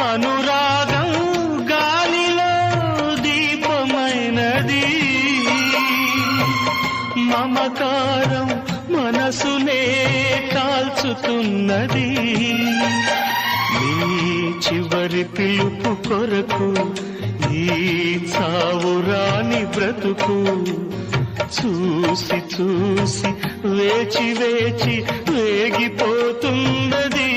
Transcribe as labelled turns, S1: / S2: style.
S1: అనురాగం గాలిలో దీపమైనది, మమకారం మనసునే కాల్చుతున్నది. నీ చివరి పిలుపు కొరకు ఈ చావురాని బ్రతుకు చూసి చూసి వేచి వేచి వేగిపోతున్నది.